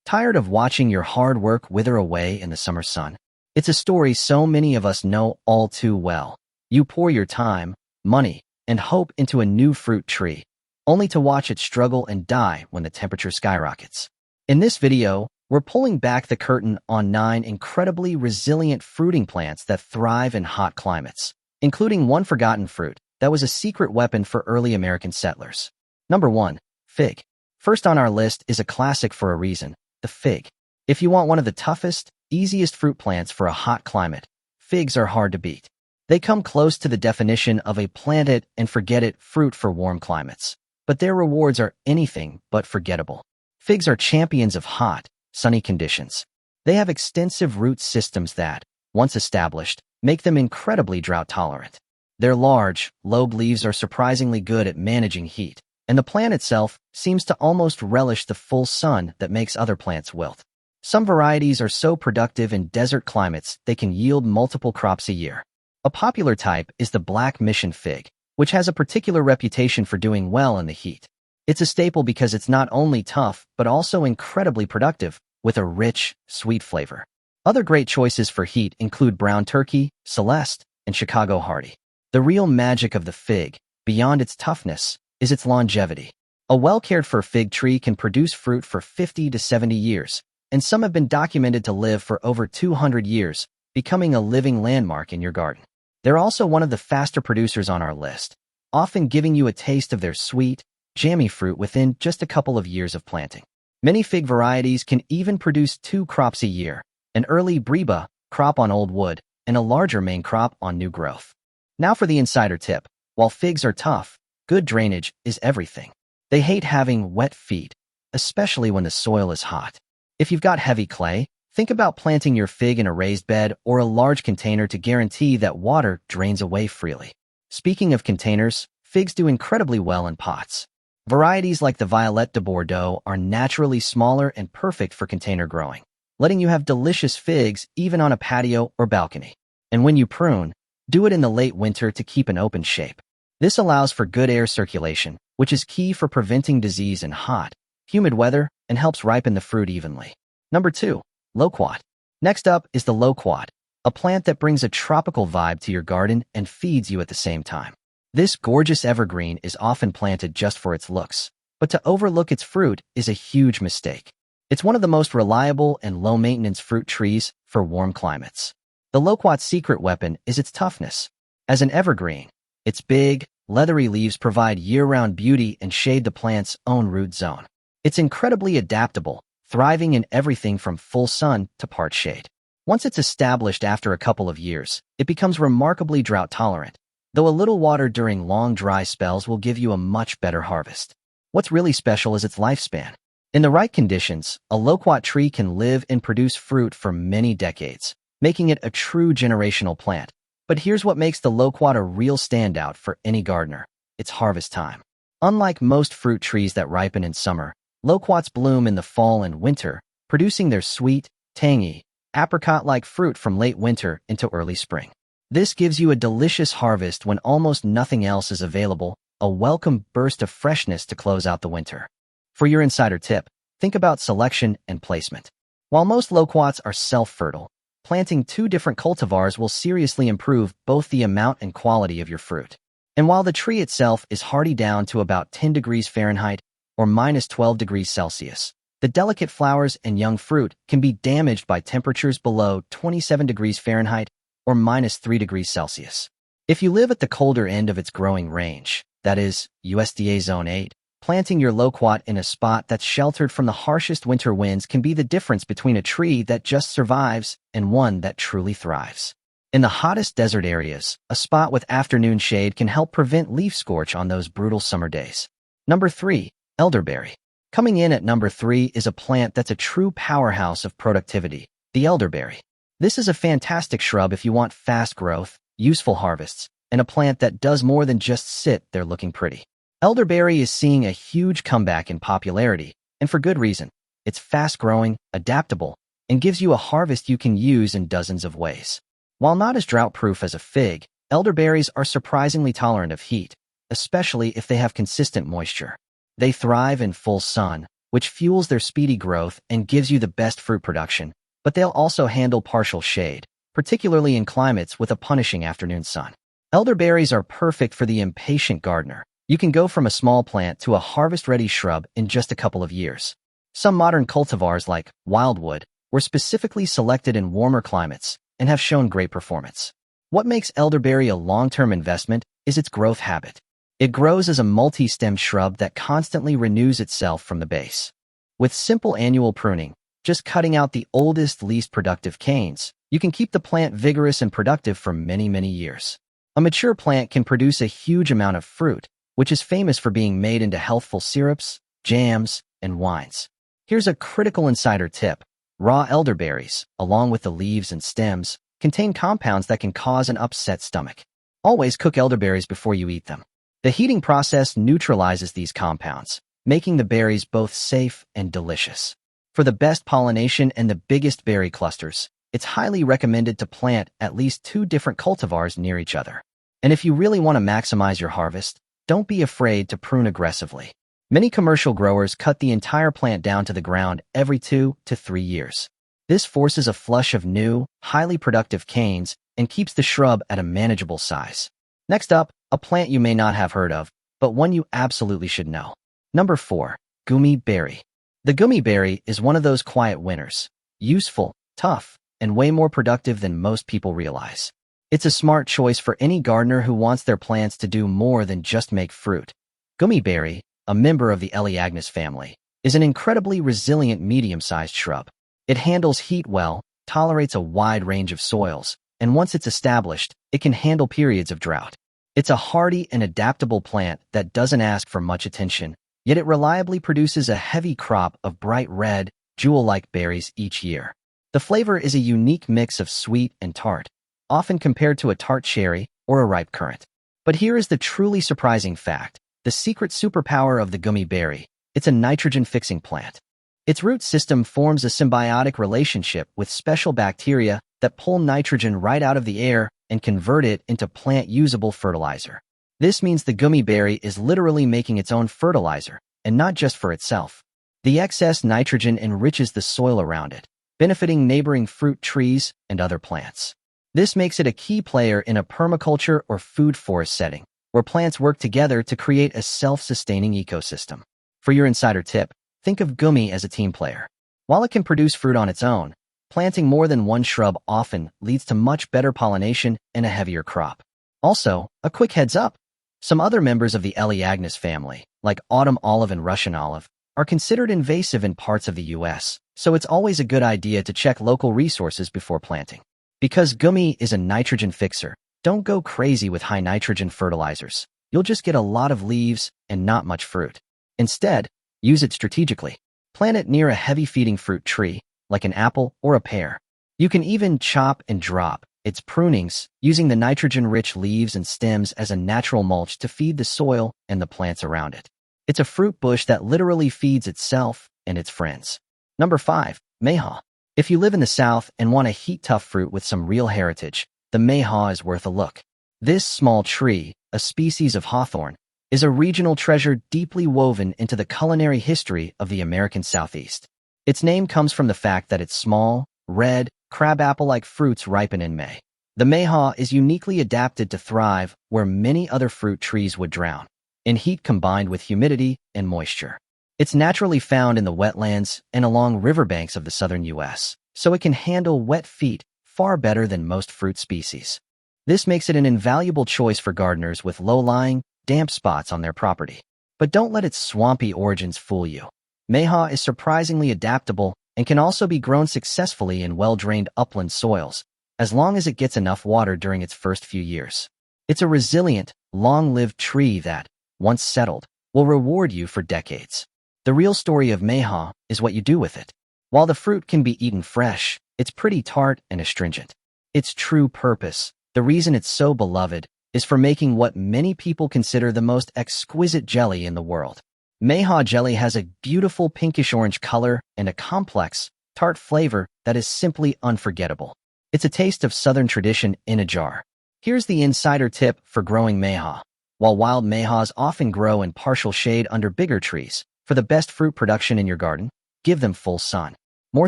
Tired of watching your hard work wither away in the summer sun? It's a story so many of us know all too well. You pour your time, money, and hope into a new fruit tree, only to watch it struggle and die when the temperature skyrockets. In this video, we're pulling back the curtain on 9 incredibly resilient fruiting plants that thrive in hot climates, including one forgotten fruit that was a secret weapon for early American settlers. Number 1. Fig. First on our list is a classic for a reason, the fig. If you want one of the toughest, easiest fruit plants for a hot climate, figs are hard to beat. They come close to the definition of a plant-it-and-forget-it fruit for warm climates, but their rewards are anything but forgettable. Figs are champions of hot, sunny conditions. They have extensive root systems that, once established, make them incredibly drought-tolerant. Their large, lobed leaves are surprisingly good at managing heat, and the plant itself seems to almost relish the full sun that makes other plants wilt. Some varieties are so productive in desert climates they can yield multiple crops a year. A popular type is the black mission fig, which has a particular reputation for doing well in the heat. It's a staple because it's not only tough, but also incredibly productive, with a rich, sweet flavor. Other great choices for heat include brown turkey, Celeste, and Chicago hardy. The real magic of the fig, beyond its toughness, is its longevity. A well-cared-for fig tree can produce fruit for 50 to 70 years, and some have been documented to live for over 200 years, becoming a living landmark in your garden. They're also one of the faster producers on our list, often giving you a taste of their sweet, jammy fruit within just a couple of years of planting. Many fig varieties can even produce 2 crops a year, an early breba crop on old wood and a larger main crop on new growth. Now for the insider tip. While figs are tough, good drainage is everything. They hate having wet feet, especially when the soil is hot. If you've got heavy clay, think about planting your fig in a raised bed or a large container to guarantee that water drains away freely. Speaking of containers, figs do incredibly well in pots. Varieties like the Violette de Bordeaux are naturally smaller and perfect for container growing, letting you have delicious figs even on a patio or balcony. And when you prune, do it in the late winter to keep an open shape. This allows for good air circulation, which is key for preventing disease in hot, humid weather and helps ripen the fruit evenly. Number 2. Loquat. Next up is the loquat, a plant that brings a tropical vibe to your garden and feeds you at the same time. This gorgeous evergreen is often planted just for its looks, but to overlook its fruit is a huge mistake. It's one of the most reliable and low-maintenance fruit trees for warm climates. The loquat's secret weapon is its toughness. As an evergreen, its big, leathery leaves provide year-round beauty and shade the plant's own root zone. It's incredibly adaptable, thriving in everything from full sun to part shade. Once it's established after a couple of years, it becomes remarkably drought-tolerant, though a little water during long dry spells will give you a much better harvest. What's really special is its lifespan. In the right conditions, a loquat tree can live and produce fruit for many decades, making it a true generational plant. But here's what makes the loquat a real standout for any gardener. It's harvest time. Unlike most fruit trees that ripen in summer, loquats bloom in the fall and winter, producing their sweet, tangy, apricot-like fruit from late winter into early spring. This gives you a delicious harvest when almost nothing else is available, a welcome burst of freshness to close out the winter. For your insider tip, think about selection and placement. While most loquats are self-fertile, planting 2 different cultivars will seriously improve both the amount and quality of your fruit. And while the tree itself is hardy down to about 10 degrees Fahrenheit or minus 12 degrees Celsius, the delicate flowers and young fruit can be damaged by temperatures below 27 degrees Fahrenheit or minus 3 degrees Celsius. If you live at the colder end of its growing range, that is, USDA Zone 8, planting your loquat in a spot that's sheltered from the harshest winter winds can be the difference between a tree that just survives and one that truly thrives. In the hottest desert areas, a spot with afternoon shade can help prevent leaf scorch on those brutal summer days. Number 3. Elderberry. Coming in at number 3 is a plant that's a true powerhouse of productivity, the elderberry. This is a fantastic shrub if you want fast growth, useful harvests, and a plant that does more than just sit there looking pretty. Elderberry is seeing a huge comeback in popularity, and for good reason. It's fast-growing, adaptable, and gives you a harvest you can use in dozens of ways. While not as drought-proof as a fig, elderberries are surprisingly tolerant of heat, especially if they have consistent moisture. They thrive in full sun, which fuels their speedy growth and gives you the best fruit production, but they'll also handle partial shade, particularly in climates with a punishing afternoon sun. Elderberries are perfect for the impatient gardener. You can go from a small plant to a harvest-ready shrub in just a couple of years. Some modern cultivars like wildwood were specifically selected in warmer climates and have shown great performance. What makes elderberry a long-term investment is its growth habit. It grows as a multi-stemmed shrub that constantly renews itself from the base. With simple annual pruning, just cutting out the oldest, least productive canes, you can keep the plant vigorous and productive for many, many years. A mature plant can produce a huge amount of fruit, which is famous for being made into healthful syrups, jams, and wines. Here's a critical insider tip. Raw elderberries, along with the leaves and stems, contain compounds that can cause an upset stomach. Always cook elderberries before you eat them. The heating process neutralizes these compounds, making the berries both safe and delicious. For the best pollination and the biggest berry clusters, it's highly recommended to plant at least 2 different cultivars near each other. And if you really want to maximize your harvest, don't be afraid to prune aggressively. Many commercial growers cut the entire plant down to the ground every 2 to 3 years. This forces a flush of new, highly productive canes and keeps the shrub at a manageable size. Next up, a plant you may not have heard of, but one you absolutely should know. Number 4. Gummy berry. The gummy berry is one of those quiet winners. Useful, tough, and way more productive than most people realize. It's a smart choice for any gardener who wants their plants to do more than just make fruit. Gummy berry, a member of the Elaeagnus family, is an incredibly resilient medium-sized shrub. It handles heat well, tolerates a wide range of soils, and once it's established, it can handle periods of drought. It's a hardy and adaptable plant that doesn't ask for much attention, yet it reliably produces a heavy crop of bright red, jewel-like berries each year. The flavor is a unique mix of sweet and tart, often compared to a tart cherry or a ripe currant. But here is the truly surprising fact. The secret superpower of the gummy berry. It's a nitrogen-fixing plant. Its root system forms a symbiotic relationship with special bacteria that pull nitrogen right out of the air and convert it into plant-usable fertilizer. This means the gummy berry is literally making its own fertilizer, and not just for itself. The excess nitrogen enriches the soil around it, benefiting neighboring fruit trees and other plants. This makes it a key player in a permaculture or food forest setting, where plants work together to create a self-sustaining ecosystem. For your insider tip, think of gummy as a team player. While it can produce fruit on its own, planting more than one shrub often leads to much better pollination and a heavier crop. Also, a quick heads up, some other members of the Elaeagnus family, like autumn olive and Russian olive, are considered invasive in parts of the US, so it's always a good idea to check local resources before planting. Because gummy is a nitrogen fixer, don't go crazy with high nitrogen fertilizers. You'll just get a lot of leaves and not much fruit. Instead, use it strategically. Plant it near a heavy-feeding fruit tree, like an apple or a pear. You can even chop and drop its prunings, using the nitrogen-rich leaves and stems as a natural mulch to feed the soil and the plants around it. It's a fruit bush that literally feeds itself and its friends. Number 5. Mayhaw. If you live in the South and want a heat-tough fruit with some real heritage, the mayhaw is worth a look. This small tree, a species of hawthorn, is a regional treasure deeply woven into the culinary history of the American Southeast. Its name comes from the fact that its small, red, crabapple-like fruits ripen in May. The mayhaw is uniquely adapted to thrive where many other fruit trees would drown, in heat combined with humidity and moisture. It's naturally found in the wetlands and along riverbanks of the southern U.S., so it can handle wet feet far better than most fruit species. This makes it an invaluable choice for gardeners with low-lying, damp spots on their property. But don't let its swampy origins fool you. Mayhaw is surprisingly adaptable and can also be grown successfully in well-drained upland soils, as long as it gets enough water during its first few years. It's a resilient, long-lived tree that, once settled, will reward you for decades. The real story of mayhaw is what you do with it. While the fruit can be eaten fresh, it's pretty tart and astringent. Its true purpose, the reason it's so beloved, is for making what many people consider the most exquisite jelly in the world. Mayhaw jelly has a beautiful pinkish-orange color and a complex, tart flavor that is simply unforgettable. It's a taste of Southern tradition in a jar. Here's the insider tip for growing mayhaw. While wild mayhaws often grow in partial shade under bigger trees, For the best fruit production in your garden, give them full sun. More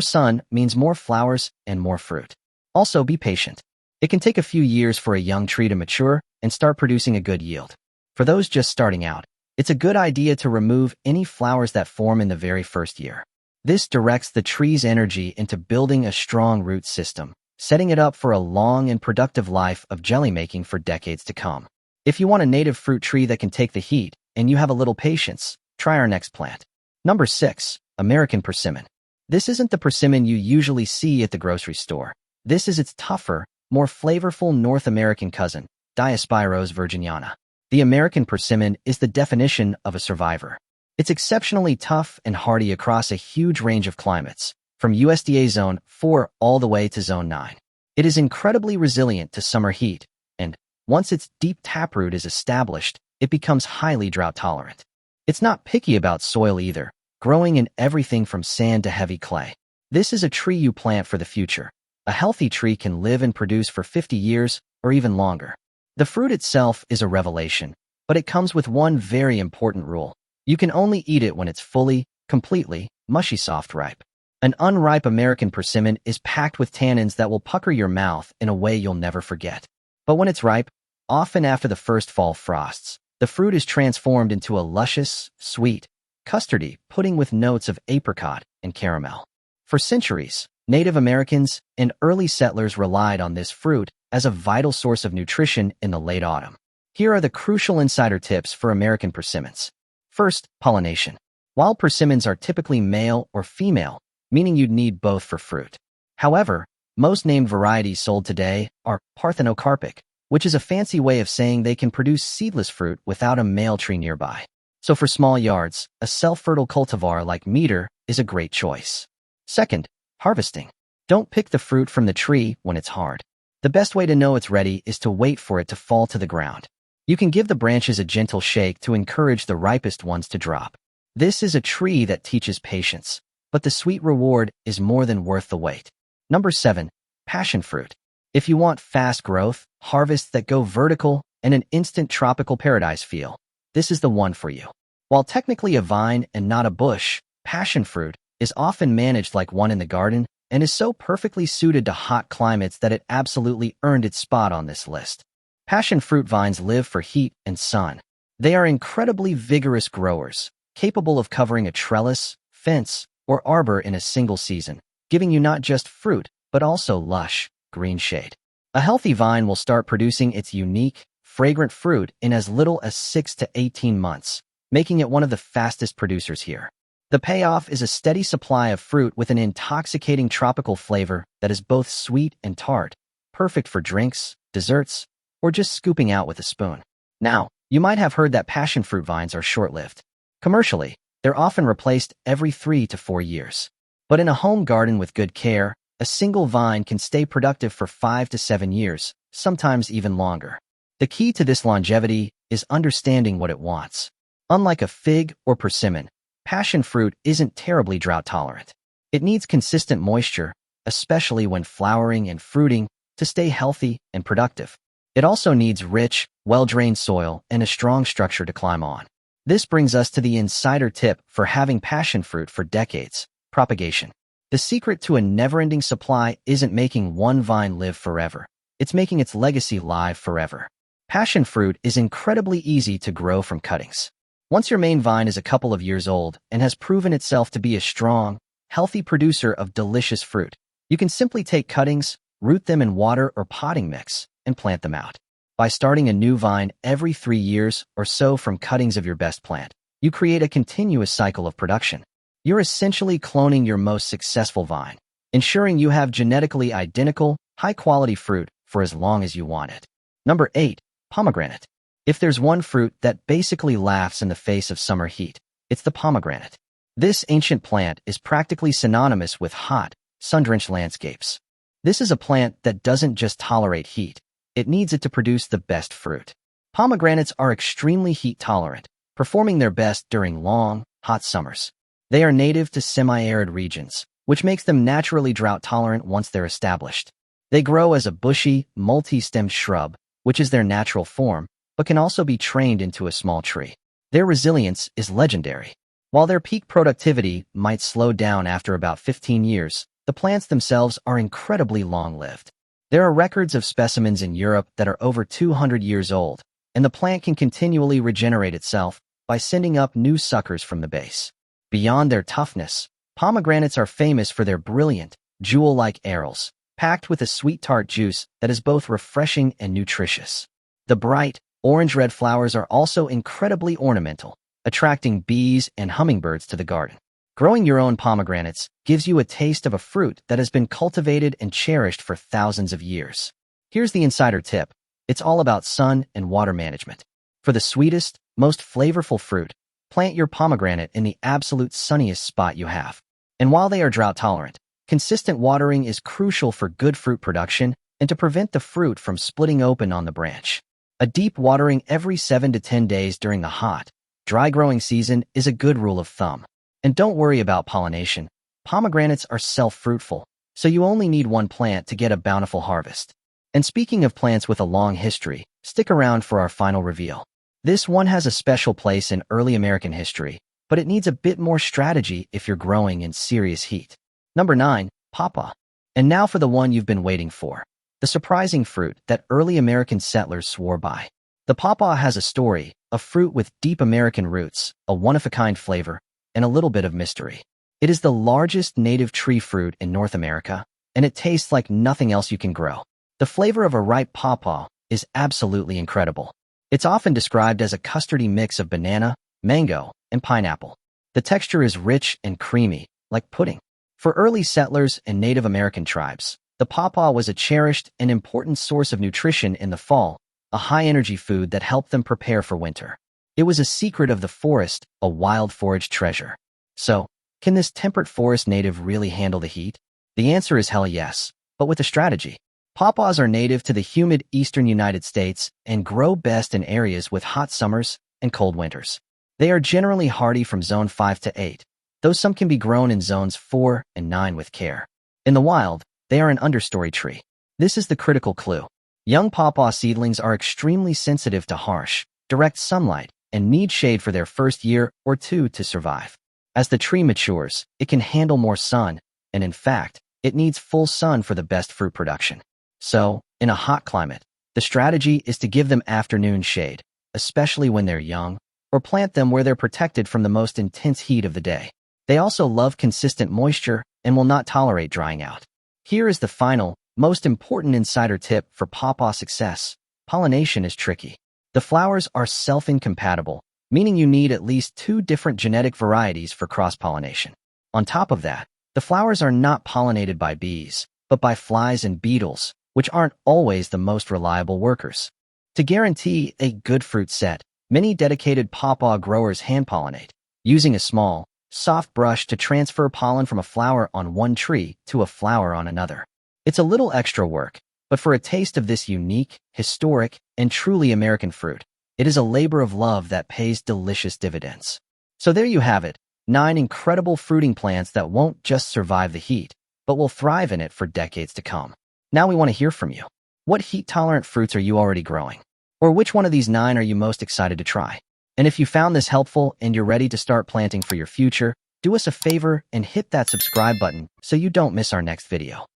sun means more flowers and more fruit. Also, be patient. It can take a few years for a young tree to mature and start producing a good yield. For those just starting out, it's a good idea to remove any flowers that form in the very first year. This directs the tree's energy into building a strong root system, setting it up for a long and productive life of jelly making for decades to come. If you want a native fruit tree that can take the heat and you have a little patience, try our next plant. Number 6. American persimmon. This isn't the persimmon you usually see at the grocery store. This is its tougher, more flavorful North American cousin, Diospyros virginiana. The American persimmon is the definition of a survivor. It's exceptionally tough and hardy across a huge range of climates, from USDA Zone 4 all the way to Zone 9. It is incredibly resilient to summer heat, and once its deep taproot is established, it becomes highly drought-tolerant. It's not picky about soil either, growing in everything from sand to heavy clay. This is a tree you plant for the future. A healthy tree can live and produce for 50 years or even longer. The fruit itself is a revelation, but it comes with one very important rule. You can only eat it when it's fully, completely, mushy soft ripe. An unripe American persimmon is packed with tannins that will pucker your mouth in a way you'll never forget. But when it's ripe, often after the first fall frosts, the fruit is transformed into a luscious, sweet, custardy pudding with notes of apricot and caramel. For centuries, Native Americans and early settlers relied on this fruit as a vital source of nutrition in the late autumn. Here are the crucial insider tips for American persimmons. First, pollination. While persimmons are typically male or female, meaning you'd need both for fruit. However, most named varieties sold today are parthenocarpic, which is a fancy way of saying they can produce seedless fruit without a male tree nearby. So for small yards, a self-fertile cultivar like Meter is a great choice. Second, harvesting. Don't pick the fruit from the tree when it's hard. The best way to know it's ready is to wait for it to fall to the ground. You can give the branches a gentle shake to encourage the ripest ones to drop. This is a tree that teaches patience, but the sweet reward is more than worth the wait. Number 7. Passion fruit. If you want fast growth, harvests that go vertical, and an instant tropical paradise feel, this is the one for you. While technically a vine and not a bush, passion fruit is often managed like one in the garden and is so perfectly suited to hot climates that it absolutely earned its spot on this list. Passion fruit vines live for heat and sun. They are incredibly vigorous growers, capable of covering a trellis, fence, or arbor in a single season, giving you not just fruit, but also lush, green shade. A healthy vine will start producing its unique, fragrant fruit in as little as 6 to 18 months, making it one of the fastest producers here. The payoff is a steady supply of fruit with an intoxicating tropical flavor that is both sweet and tart, perfect for drinks, desserts, or just scooping out with a spoon. Now, you might have heard that passion fruit vines are short-lived. Commercially, they're often replaced every 3 to 4 years. But in a home garden with good care, a single vine can stay productive for 5 to 7 years, sometimes even longer. The key to this longevity is understanding what it wants. Unlike a fig or persimmon, passion fruit isn't terribly drought-tolerant. It needs consistent moisture, especially when flowering and fruiting, to stay healthy and productive. It also needs rich, well-drained soil and a strong structure to climb on. This brings us to the insider tip for having passion fruit for decades: propagation. The secret to a never-ending supply isn't making one vine live forever. It's making its legacy live forever. Passion fruit is incredibly easy to grow from cuttings. Once your main vine is a couple of years old and has proven itself to be a strong, healthy producer of delicious fruit, you can simply take cuttings, root them in water or potting mix, and plant them out. By starting a new vine every 3 years or so from cuttings of your best plant, you create a continuous cycle of production. You're essentially cloning your most successful vine, ensuring you have genetically identical, high-quality fruit for as long as you want it. Number 8. Pomegranate. If there's one fruit that basically laughs in the face of summer heat, it's the pomegranate. This ancient plant is practically synonymous with hot, sun-drenched landscapes. This is a plant that doesn't just tolerate heat, it needs it to produce the best fruit. Pomegranates are extremely heat-tolerant, performing their best during long, hot summers. They are native to semi-arid regions, which makes them naturally drought-tolerant once they're established. They grow as a bushy, multi-stemmed shrub, which is their natural form, but can also be trained into a small tree. Their resilience is legendary. While their peak productivity might slow down after about 15 years, the plants themselves are incredibly long-lived. There are records of specimens in Europe that are over 200 years old, and the plant can continually regenerate itself by sending up new suckers from the base. Beyond their toughness, pomegranates are famous for their brilliant, jewel-like arils, packed with a sweet tart juice that is both refreshing and nutritious. The bright, orange-red flowers are also incredibly ornamental, attracting bees and hummingbirds to the garden. Growing your own pomegranates gives you a taste of a fruit that has been cultivated and cherished for thousands of years. Here's the insider tip. It's all about sun and water management. For the sweetest, most flavorful fruit, plant your pomegranate in the absolute sunniest spot you have. And while they are drought-tolerant, consistent watering is crucial for good fruit production and to prevent the fruit from splitting open on the branch. A deep watering every 7 to 10 days during the hot, dry growing season is a good rule of thumb. And don't worry about pollination. Pomegranates are self-fruitful, so you only need one plant to get a bountiful harvest. And speaking of plants with a long history, stick around for our final reveal. This one has a special place in early American history, but it needs a bit more strategy if you're growing in serious heat. Number 9, pawpaw. And now for the one you've been waiting for. The surprising fruit that early American settlers swore by. The pawpaw has a story, a fruit with deep American roots, a one-of-a-kind flavor, and a little bit of mystery. It is the largest native tree fruit in North America, and it tastes like nothing else you can grow. The flavor of a ripe pawpaw is absolutely incredible. It's often described as a custardy mix of banana, mango, and pineapple. The texture is rich and creamy, like pudding. For early settlers and Native American tribes, the pawpaw was a cherished and important source of nutrition in the fall, a high-energy food that helped them prepare for winter. It was a secret of the forest, a wild forage treasure. So, can this temperate forest native really handle the heat? The answer is hell yes, but with a strategy. Pawpaws are native to the humid eastern United States and grow best in areas with hot summers and cold winters. They are generally hardy from zone 5 to 8, though some can be grown in zones 4 and 9 with care. In the wild, they are an understory tree. This is the critical clue. Young pawpaw seedlings are extremely sensitive to harsh, direct sunlight, and need shade for their first year or two to survive. As the tree matures, it can handle more sun, and in fact, it needs full sun for the best fruit production. So, in a hot climate, the strategy is to give them afternoon shade, especially when they're young, or plant them where they're protected from the most intense heat of the day. They also love consistent moisture and will not tolerate drying out. Here is the final, most important insider tip for pawpaw success. Pollination is tricky. The flowers are self-incompatible, meaning you need at least 2 different genetic varieties for cross-pollination. On top of that, the flowers are not pollinated by bees, but by flies and beetles, which aren't always the most reliable workers. To guarantee a good fruit set, many dedicated pawpaw growers hand-pollinate, using a small, soft brush to transfer pollen from a flower on one tree to a flower on another. It's a little extra work, but for a taste of this unique, historic, and truly American fruit, it is a labor of love that pays delicious dividends. So there you have it, 9 incredible fruiting plants that won't just survive the heat, but will thrive in it for decades to come. Now we want to hear from you. What heat-tolerant fruits are you already growing? Or which one of these 9 are you most excited to try? And if you found this helpful and you're ready to start planting for your future, do us a favor and hit that subscribe button so you don't miss our next video.